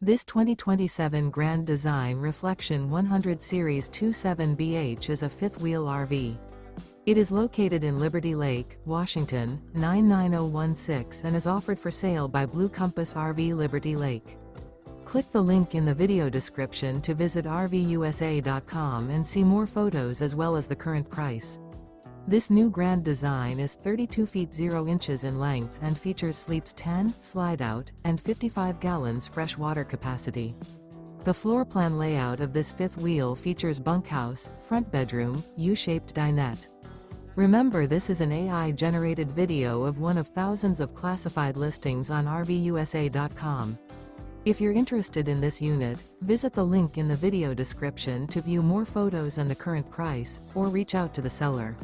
This 2027 Grand Design Reflection 100 Series 27BH is a fifth-wheel RV. It is located in Liberty Lake, Washington, 99016 and is offered for sale by Blue Compass RV Liberty Lake. Click the link in the video description to visit RVUSA.com and see more photos as well as the current price. This new Grand Design is 32 feet 0 inches in length and features sleeps 10, slide-out, and 55 gallons fresh water capacity. The floor plan layout of this fifth wheel features bunkhouse, front bedroom, U-shaped dinette. Remember, this is an AI-generated video of one of thousands of classified listings on RVUSA.com. If you're interested in this unit, visit the link in the video description to view more photos and the current price, or reach out to the seller.